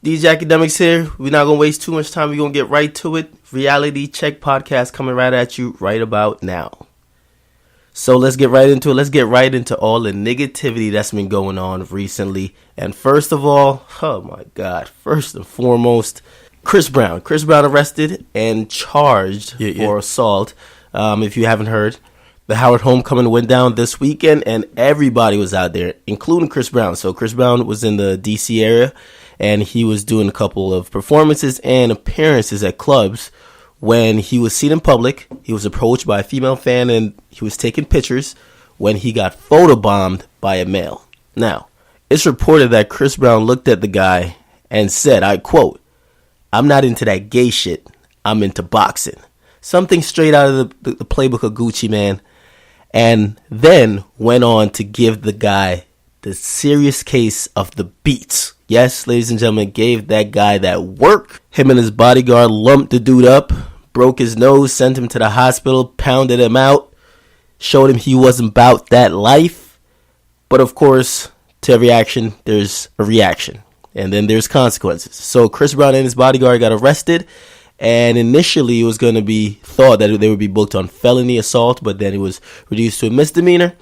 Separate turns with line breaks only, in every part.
DJ Akademiks here. We're not going to waste too much time. We're going to get right to it. Reality Check podcast coming right at you right about now. So let's get right into it. Let's get right into all the negativity that's been going on recently. And first of all, oh my God, first and foremost, Chris Brown. Chris Brown arrested and charged for assault. If you haven't heard, the Howard Homecoming went down this weekend and everybody was out there, including Chris Brown. So Chris Brown was in the DC area and he was doing a couple of performances and appearances at clubs. When he was seen in public, he was approached by a female fan and he was taking pictures when he got photobombed by a male. Now, it's reported that Chris Brown looked at the guy and said, I quote, "I'm not into that gay shit. I'm into boxing." Something straight out of the playbook of Gucci Mane. And then went on to give the guy the serious case of the beats. Yes, ladies and gentlemen, gave that guy that work. Him and his bodyguard lumped the dude up, broke his nose, sent him to the hospital, pounded him out, showed him he wasn't about that life. But of course, to every action, there's a reaction. And then there's consequences. So Chris Brown and his bodyguard got arrested. And initially, it was going to be thought that they would be booked on felony assault. But then it was reduced to a misdemeanor.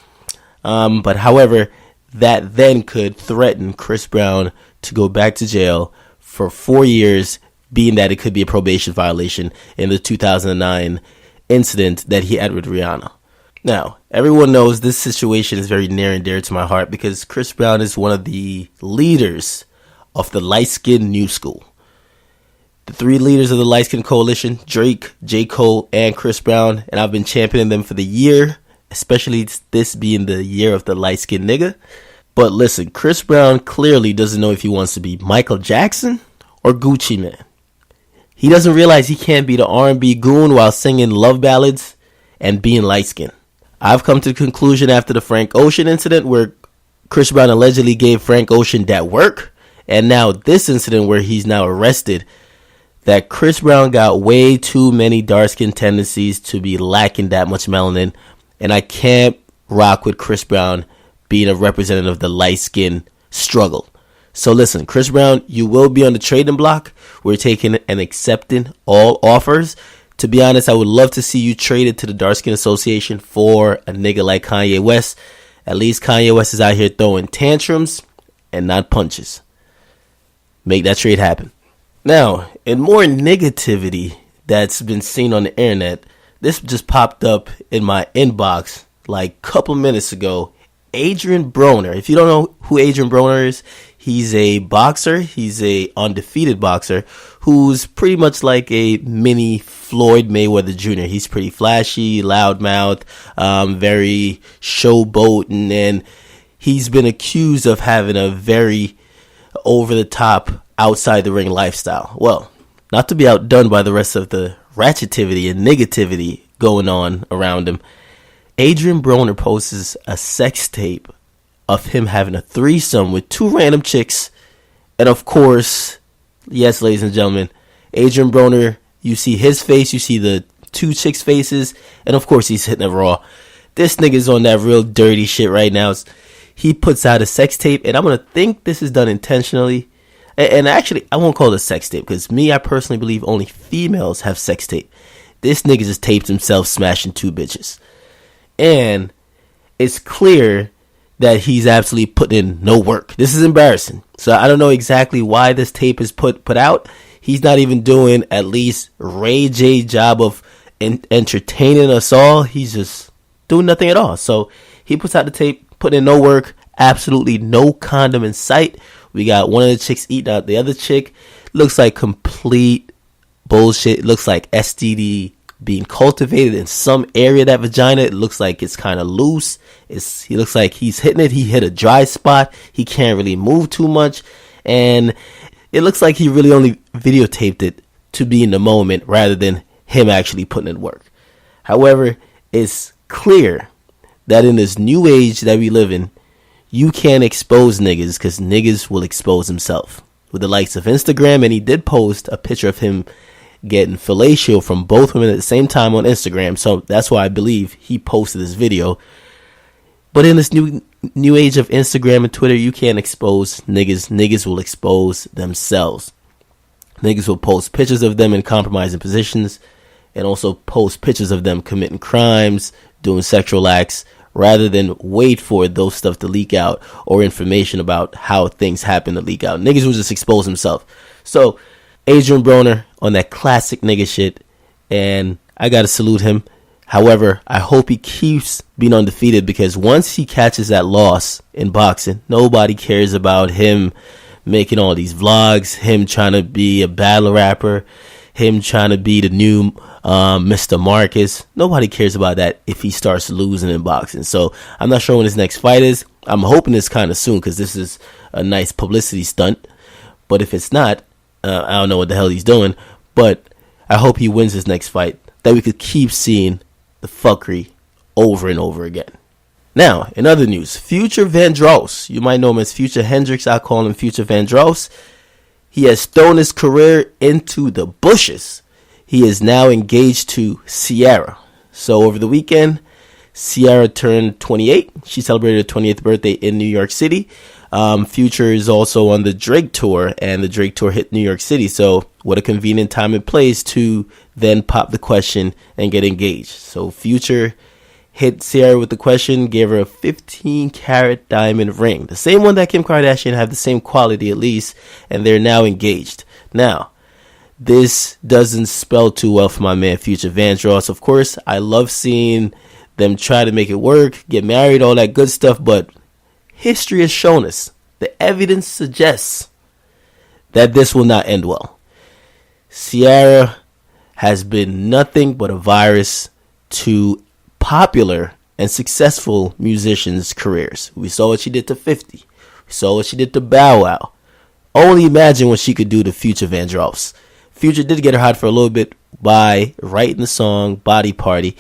But however, that then could threaten Chris Brown to go back to jail for 4 years, being that it could be a probation violation in the 2009 incident that he had with Rihanna. Now, everyone knows this situation is very near and dear to my heart because Chris Brown is one of the leaders of the light-skinned new school. The three leaders of the light-skinned coalition, Drake, J. Cole, and Chris Brown, and I've been championing them for the year, especially this being the year of the light-skinned nigga. But listen, Chris Brown clearly doesn't know if he wants to be Michael Jackson or Gucci Mane. He doesn't realize he can't be the R&B goon while singing love ballads and being light-skinned. I've come to the conclusion after the Frank Ocean incident where Chris Brown allegedly gave Frank Ocean that work, and now this incident where he's now arrested, that Chris Brown got way too many dark-skin tendencies to be lacking that much melanin, and I can't rock with Chris Brown being a representative of the light-skin struggle. So listen, Chris Brown, you will be on the trading block. We're taking and accepting all offers. To be honest, I would love to see you traded to the Dark Skin Association for a nigga like Kanye West. At least Kanye West is out here throwing tantrums and not punches. Make that trade happen. Now, in more negativity that's been seen on the internet, this just popped up in my inbox like a couple minutes ago. Adrien Broner. If you don't know who Adrien Broner is, he's a boxer. He's a undefeated boxer who's pretty much like a mini Floyd Mayweather Jr. He's pretty flashy, loudmouth, very showboating, and he's been accused of having a very over-the-top, outside-the-ring lifestyle. Well, not to be outdone by the rest of the ratchetivity and negativity going on around him, Adrien Broner posts a sex tape of him having a threesome with two random chicks. And of course, yes, ladies and gentlemen, Adrien Broner, you see his face, you see the two chicks' faces, and of course he's hitting it raw. This nigga's on that real dirty shit right now. He puts out a sex tape, and I'm going to think this is done intentionally. And actually, I won't call it a sex tape, because I personally believe only females have sex tape. This nigga just taped himself smashing two bitches. And it's clear that he's absolutely putting in no work. This is embarrassing. So I don't know exactly why this tape is put out. He's not even doing at least Ray J job of entertaining us all. He's just doing nothing at all. So he puts out the tape, putting in no work, absolutely no condom in sight. We got one of the chicks eating out the other chick. Looks like complete bullshit. It looks like STD being cultivated in some area of that vagina. It looks like it's kind of loose. He looks like he's hitting it. He hit a dry spot. He can't really move too much. And it looks like he really only videotaped it to be in the moment rather than him actually putting in work. However, it's clear that in this new age that we live in, you can't expose niggas because niggas will expose himself. With the likes of Instagram, and he did post a picture of him getting fellatio from both women at the same time on Instagram. So that's why I believe he posted this video. But in this new new age of Instagram and Twitter, you can't expose niggas. Niggas will expose themselves. Niggas will post pictures of them in compromising positions and also post pictures of them committing crimes, doing sexual acts, rather than wait for those stuff to leak out or information about how things happen to leak out. Niggas will just expose themselves. So, Adrien Broner on that classic nigga shit, and I gotta salute him. However, I hope he keeps being undefeated, because once he catches that loss in boxing, nobody cares about him making all these vlogs, him trying to be a battle rapper, him trying to be the new Mr. Marcus. Nobody cares about that if he starts losing in boxing. So I'm not sure when his next fight is. I'm hoping it's kind of soon, because this is a nice publicity stunt. But if it's not, I don't know what the hell he's doing. But I hope he wins his next fight, that we could keep seeing the fuckery over and over again. Now, in other news, Future Vandross. You might know him as Future Hendrix. I call him Future Vandross. He has thrown his career into the bushes. He is now engaged to Ciara. So over the weekend, Ciara turned 28. She celebrated her 20th birthday in New York City. Future is also on the Drake tour, and the Drake tour hit New York City. So what a convenient time and place to then pop the question and get engaged. So Future hit Ciara with the question, gave her a 15-carat diamond ring. The same one that Kim Kardashian had, the same quality at least, and they're now engaged. Now, this doesn't spell too well for my man Future Vandross. Of course, I love seeing them try to make it work, get married, all that good stuff, but history has shown us, the evidence suggests that this will not end well. Ciara has been nothing but a virus to popular and successful musicians' careers. We saw what she did to 50. We saw what she did to Bow Wow. Only imagine what she could do to Future Vandross. Future did get her hot for a little bit by writing the song Body Party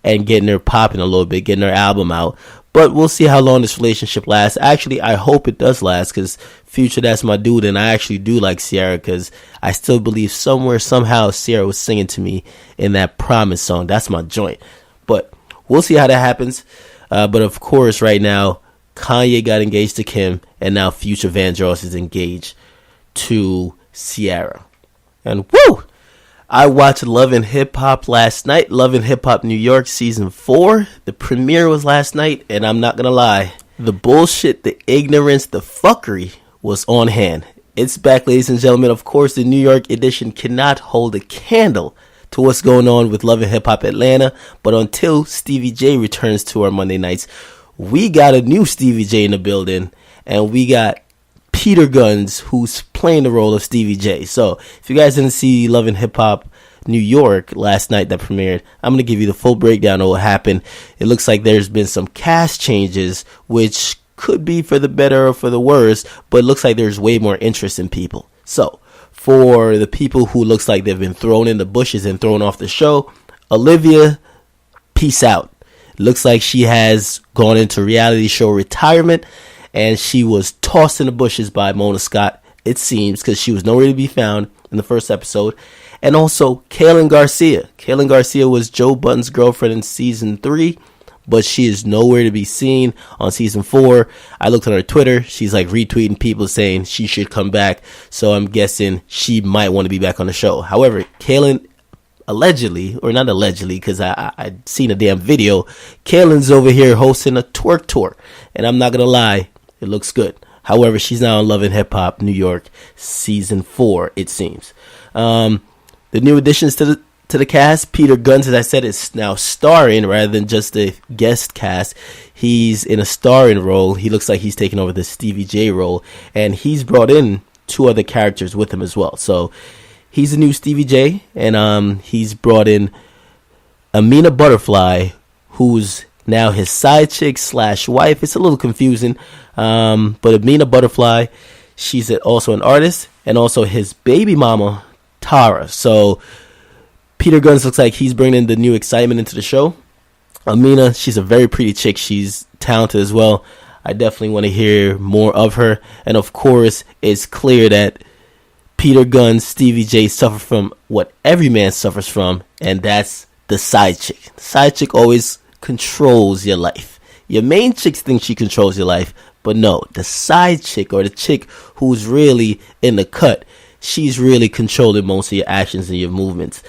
and getting her popping a little bit, getting her album out. But we'll see how long this relationship lasts. Actually, I hope it does last, because Future, that's my dude, and I actually do like Ciara, because I still believe somewhere, somehow, Ciara was singing to me in that Promise song. That's my joint. But we'll see how that happens. But of course, right now, Kanye got engaged to Kim, and now Future Vandross is engaged to Ciara. And woo! I watched Love and Hip Hop last night. Love and Hip Hop New York Season 4. The premiere was last night, and I'm not going to lie. The bullshit, the ignorance, the fuckery was on hand. It's back, ladies and gentlemen. Of course, the New York edition cannot hold a candle to what's going on with Love and Hip Hop Atlanta. But until Stevie J returns to our Monday nights, we got a new Stevie J in the building, and we got Peter Guns, who's playing the role of Stevie J. So if you guys didn't see Love and Hip Hop New York last night that premiered, I'm going to give you the full breakdown of what happened. It looks like there's been some cast changes, which could be for the better or for the worse, but it looks like there's way more interest in people. So for the people who looks like they've been thrown in the bushes and thrown off the show, Olivia, peace out. Looks like she has gone into reality show retirement, and she was tossed in the bushes by Mona Scott, it seems, because she was nowhere to be found in the first episode. And also Kaylin Garcia. Kaylin Garcia was Joe Budden's girlfriend in season 3, but she is nowhere to be seen on season 4. I looked on her Twitter. She's like retweeting people saying she should come back. So I'm guessing she might want to be back on the show. However, Kaylin allegedly, or not allegedly, because I'd seen a damn video, Kaylin's over here hosting a twerk tour. And I'm not going to lie, it looks good. However, she's now on Love and Hip Hop New York season 4, it seems. The new additions to the cast, Peter Guns, as I said, is now starring rather than just a guest cast. He's in a starring role. He looks like he's taking over the Stevie J role, and he's brought in 2 other characters with him as well. So he's a new Stevie J, and he's brought in Amina Butterfly, who's now his side chick / wife. It's a little confusing, but Amina Butterfly, she's also an artist, and also his baby mama, Tara. So Peter Guns looks like he's bringing the new excitement into the show. Amina, she's a very pretty chick. She's talented as well. I definitely want to hear more of her. And of course, it's clear that Peter Guns, Stevie J suffer from what every man suffers from, and that's the side chick. The side chick always controls your life. Your main chick thinks she controls your life, but no, the side chick or the chick who's really in the cut, she's really controlling most of your actions and your movements.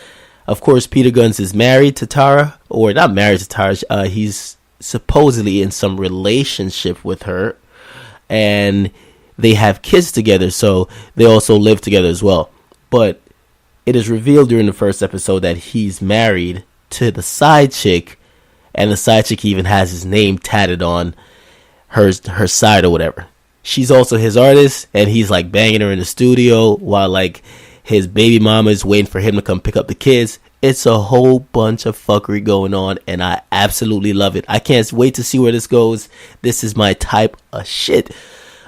Of course, Peter Gunz is married to Tara, or not married to Tara. He's supposedly in some relationship with her, and they have kids together, so they also live together as well. But it is revealed during the first episode that he's married to the side chick, and the side chick even has his name tatted on her side or whatever. She's also his artist, and he's like banging her in the studio while like his baby mama is waiting for him to come pick up the kids. It's a whole bunch of fuckery going on, and I absolutely love it. I can't wait to see where this goes. This is my type of shit.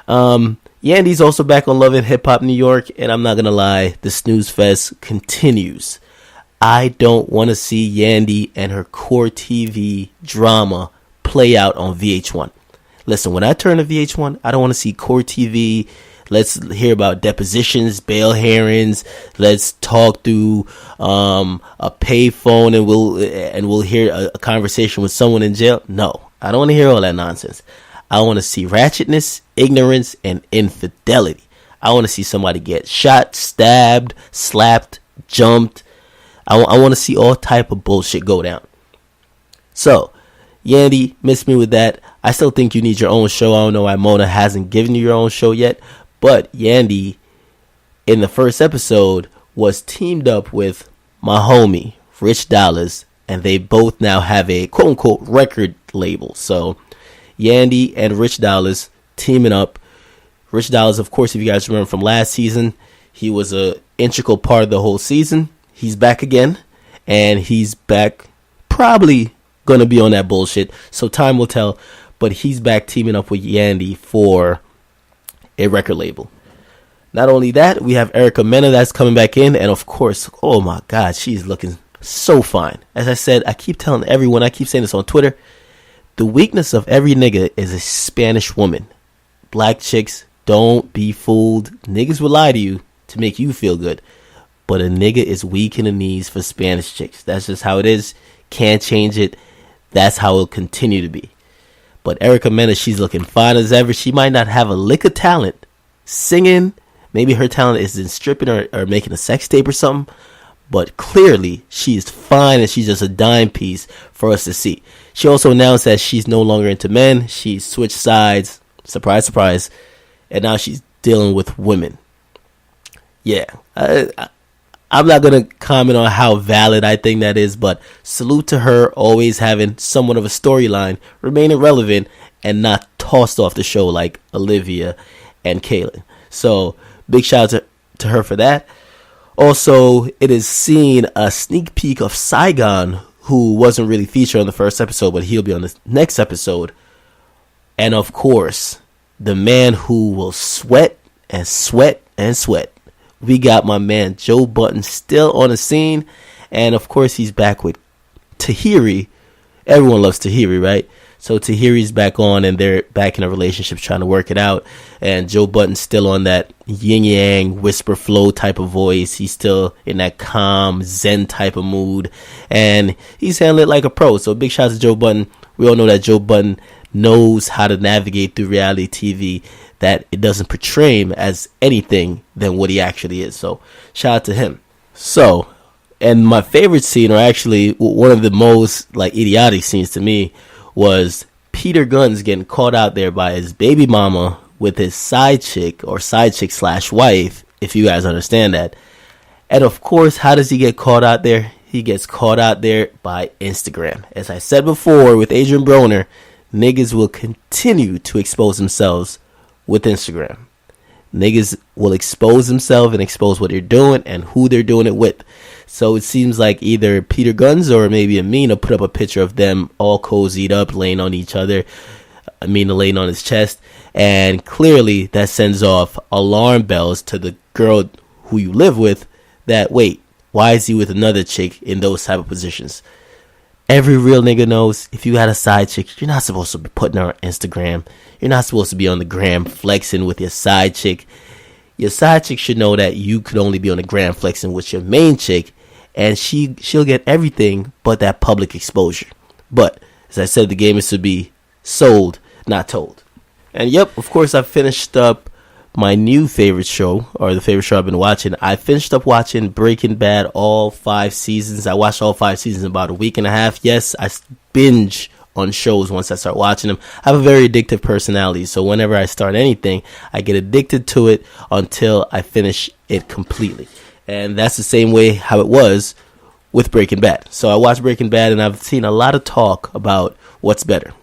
Yandy's also back on Love and Hip Hop New York, and I'm not gonna lie, the snooze fest continues. I don't want to see Yandy and her Core TV drama play out on VH1. Listen, when I turn to VH1, I don't want to see Core TV. Let's hear about depositions, bail hearings. Let's talk through a payphone, and we'll hear a conversation with someone in jail. No, I don't want to hear all that nonsense. I want to see ratchetness, ignorance, and infidelity. I want to see somebody get shot, stabbed, slapped, jumped. I want to see all type of bullshit go down. So, Yandy, miss me with that. I still think you need your own show. I don't know why Mona hasn't given you your own show yet. But Yandy, in the first episode, was teamed up with my homie, Rich Dollaz. And they both now have a quote-unquote record label. So, Yandy and Rich Dollaz teaming up. Rich Dollaz, of course, if you guys remember from last season, he was an integral part of the whole season. He's back again, and he's back probably going to be on that bullshit, so time will tell, but he's back teaming up with Yandy for a record label. Not only that, we have Erica Mena that's coming back in, and of course, oh my god, she's looking so fine. As I said, I keep telling everyone, I keep saying this on Twitter, the weakness of every nigga is a Spanish woman. Black chicks, don't be fooled. Niggas will lie to you to make you feel good. But a nigga is weak in the knees for Spanish chicks. That's just how it is. Can't change it. That's how it'll continue to be. But Erica Mena, she's looking fine as ever. She might not have a lick of talent singing. Maybe her talent is in stripping or making a sex tape or something. But clearly, she's fine and she's just a dime piece for us to see. She also announced that she's no longer into men. She switched sides. Surprise, surprise. And now she's dealing with women. Yeah. I'm not going to comment on how valid I think that is, but salute to her always having somewhat of a storyline, remaining relevant, and not tossed off the show like Olivia and Kaylin. So, big shout out to her for that. Also, it is seen a sneak peek of Saigon, who wasn't really featured on the first episode, but he'll be on the next episode. And of course, the man who will sweat and sweat and sweat. We got my man Joe Budden still on the scene. And of course, he's back with Tahiri. Everyone loves Tahiri, right? So Tahiri's back on, and they're back in a relationship trying to work it out. And Joe Budden's still on that yin-yang, whisper flow type of voice. He's still in that calm, zen type of mood. And he's handling it like a pro. So big shout out to Joe Budden. We all know that Joe Budden knows how to navigate through reality TV, that it doesn't portray him as anything than what he actually is. So shout out to him. So, and my favorite scene, or actually one of the most like idiotic scenes to me, was Peter Gunz getting caught out there by his baby mama with his side chick / wife, if you guys understand that. And of course, how does he get caught out there? He gets caught out there by Instagram. As I said before with Adrien Broner, niggas will continue to expose themselves with Instagram. Niggas will expose themselves and expose what they're doing and who they're doing it with. So it seems like either Peter Gunz or maybe Amina put up a picture of them all cozied up, laying on each other. Amina laying on his chest. And clearly that sends off alarm bells to the girl who you live with that, wait, why is he with another chick in those type of positions? Every real nigga knows if you got a side chick, you're not supposed to be putting her on Instagram. You're not supposed to be on the gram flexing with your side chick. Your side chick should know that you could only be on the gram flexing with your main chick, and she'll get everything but that public exposure. But as I said, the game is to be Sold, not told. And yep, of course, I finished up my new favorite show, or the favorite show I've been watching. I finished up watching Breaking Bad, all 5 seasons. I watched all 5 seasons in about a week and a half. Yes, I binge on shows once I start watching them. I have a very addictive personality, so whenever I start anything, I get addicted to it until I finish it completely. And that's the same way how it was with Breaking Bad. So I watched Breaking Bad, and I've seen a lot of talk about what's better,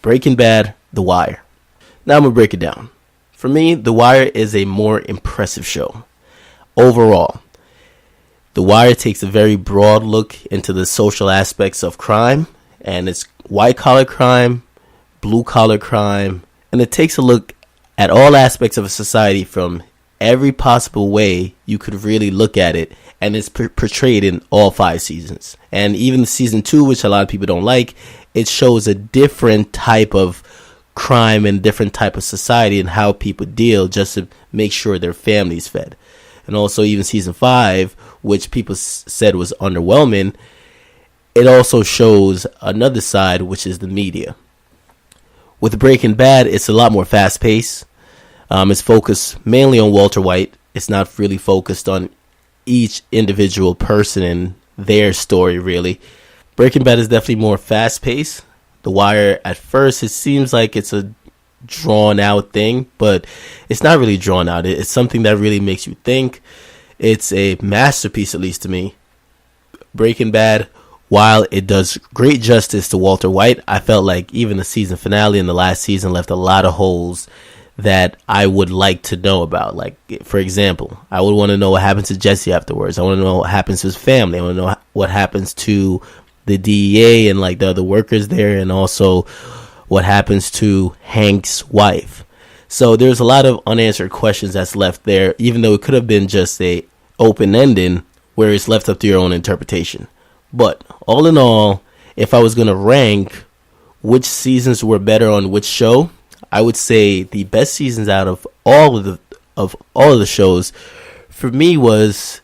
Breaking Bad, The Wire. Now I'm going to break it down. For me, The Wire is a more impressive show. Overall, The Wire takes a very broad look into the social aspects of crime, and it's white-collar crime, blue-collar crime, and it takes a look at all aspects of a society from every possible way you could really look at it, and it's portrayed in all 5 seasons. And even season 2, which a lot of people don't like, it shows a different type of crime and different type of society and how people deal just to make sure their family's fed. And also even season 5, which people said was underwhelming, it also shows another side, which is the media. With Breaking Bad, it's a lot more fast-paced. It's focused mainly on Walter White. It's not really focused on each individual person and their story, really. Breaking Bad is definitely more fast-paced. The Wire, at first, it seems like it's a drawn-out thing, but it's not really drawn out. It's something that really makes you think. It's a masterpiece, at least to me. Breaking Bad, while it does great justice to Walter White, I felt like even the season finale and the last season left a lot of holes that I would like to know about. Like, for example, I would want to know what happens to Jesse afterwards. I want to know what happens to his family. I want to know what happens to the DEA and like the other workers there, and also what happens to Hank's wife. So there's a lot of unanswered questions that's left there, even though it could have been just a open ending where it's left up to your own interpretation. But all in all, if I was going to rank which seasons were better on which show, I would say the best seasons out of all of the shows for me was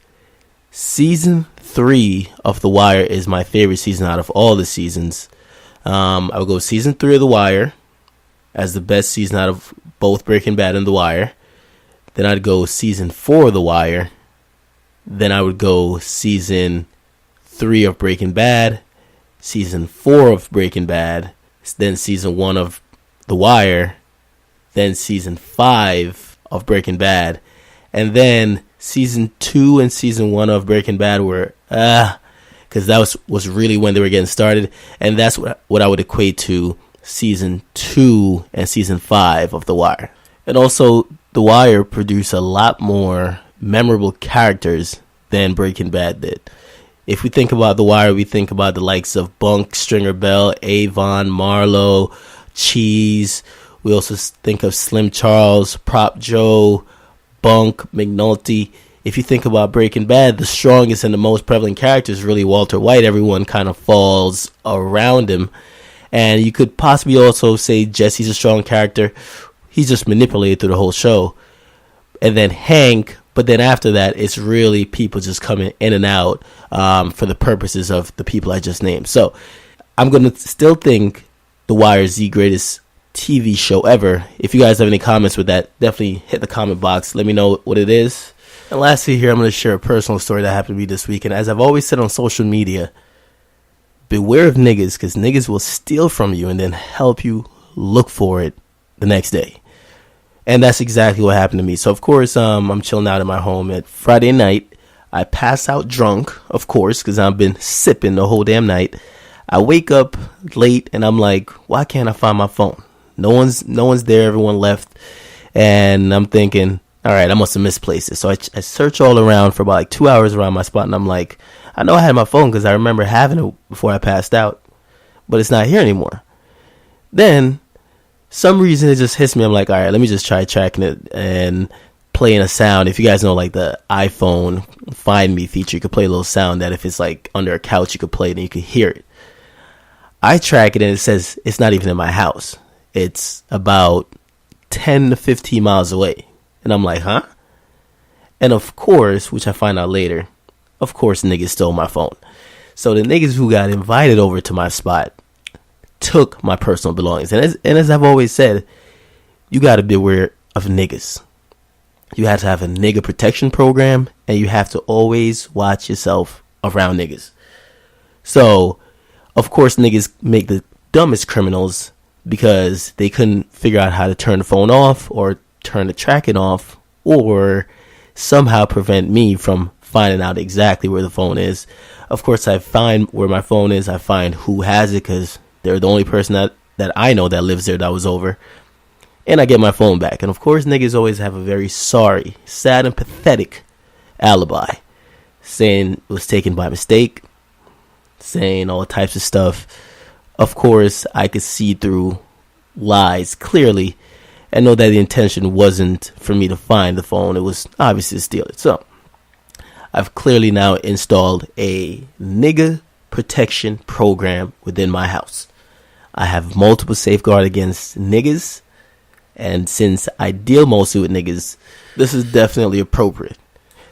season 3 of The Wire is my favorite season out of all the seasons. I would go season 3 of The Wire as the best season out of both Breaking Bad and The Wire. Then I'd go season 4 of The Wire. Then I would go season 3 of Breaking Bad, season 4 of Breaking Bad, then season 1 of The Wire, then season 5 of Breaking Bad, and then season 2 and season 1 of Breaking Bad were because that was really when they were getting started, and that's what I would equate to season 2 and season 5 of The Wire. And also, The Wire produced a lot more memorable characters than Breaking Bad did. If we think about The Wire, we think about the likes of Bunk, Stringer Bell, Avon, Marlowe, Cheese. We also think of Slim Charles, Prop Joe, Bunk, McNulty. If you think about Breaking Bad, the strongest and the most prevalent character is really Walter White. Everyone kind of falls around him. And you could possibly also say Jesse's a strong character. He's just manipulated through the whole show. And then Hank, but then after that, it's really people just coming in and out for the purposes of the people I just named. So I'm going to still think The Wire is the greatest TV show ever. If you guys have any comments with that, definitely hit the comment box. Let me know what it is. And lastly here, I'm going to share a personal story that happened to me this week. And as I've always said on social media, beware of niggas, because niggas will steal from you and then help you look for it the next day. And that's exactly what happened to me. So, of course, I'm chilling out at my home at Friday night. I pass out drunk, of course, because I've been sipping the whole damn night. I wake up late, and I'm like, why can't I find my phone? No one's there. Everyone left. And I'm thinking, all right, I must have misplaced it. So I search all around for about 2 hours around my spot, and I'm like, I know I had my phone because I remember having it before I passed out, but it's not here anymore. Then, some reason it just hits me. I'm like, all right, let me just try tracking it and playing a sound. If you guys know, like the iPhone Find Me feature, you could play a little sound that if it's like under a couch, you could play it and you could hear it. I track it and it says it's not even in my house. It's about 10 to 15 miles away. And I'm like, huh? And of course, which I find out later, of course, niggas stole my phone. So the niggas who got invited over to my spot took my personal belongings. And as I've always said, you got to beware of niggas. You have to have a nigga protection program, and you have to always watch yourself around niggas. So, of course, niggas make the dumbest criminals because they couldn't figure out how to turn the phone off or turn the tracking off or somehow prevent me from finding out exactly where the phone is. Of course, I find where my phone is. I find who has it because they're the only person that I know that lives there that was over. And I get my phone back. And of course, niggas always have a very sorry, sad, and pathetic alibi, saying it was taken by mistake, saying all types of stuff. Of course, I could see through lies clearly and know that the intention wasn't for me to find the phone. It was obviously to steal it. So I've clearly now installed a nigga protection program within my house. I have multiple safeguards against niggas. And since I deal mostly with niggas, this is definitely appropriate.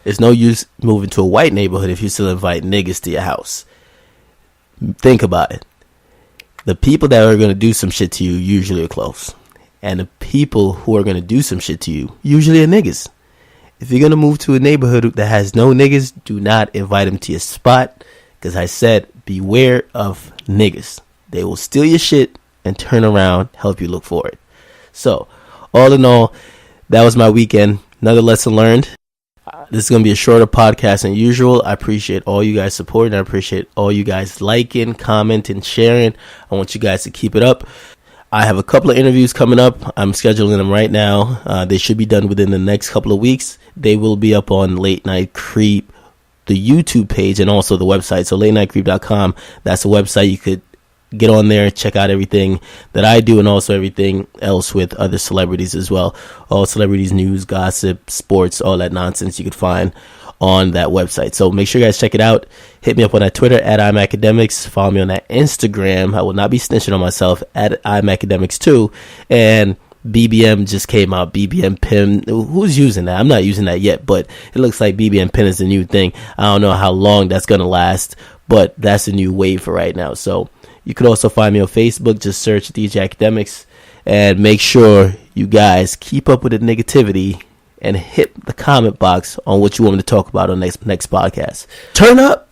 There's no use moving to a white neighborhood if you still invite niggas to your house. Think about it. The people that are going to do some shit to you usually are close. And the people who are going to do some shit to you usually are niggas. If you're going to move to a neighborhood that has no niggas, do not invite them to your spot. Because I said, beware of niggas. They will steal your shit and turn around, help you look for it. So, all in all, that was my weekend. Another lesson learned. This is going to be a shorter podcast than usual. I appreciate all you guys supporting. I appreciate all you guys liking, commenting, sharing. I want you guys to keep it up. I have a couple of interviews coming up. I'm scheduling them right now. They should be done within the next couple of weeks. They will be up on Late Night Creep, the YouTube page, and also the website. So latenightcreep.com. That's the website. You could get on there, check out everything that I do and also everything else with other celebrities as well. All celebrities, news, gossip, sports, all that nonsense you could find on that website. So make sure you guys check it out. Hit me up on that Twitter at Akademiks. Follow me on that Instagram. I will not be snitching on myself at Akademiks too. And BBM just came out. BBM pin. Who's using that? I'm not using that yet, but it looks like BBM pin is the new thing. I don't know how long that's going to last, but that's a new wave for right now. So you could also find me on Facebook. Just search DJ Akademiks. And make sure you guys keep up with the negativity and hit the comment box on what you want me to talk about on next podcast. Turn up.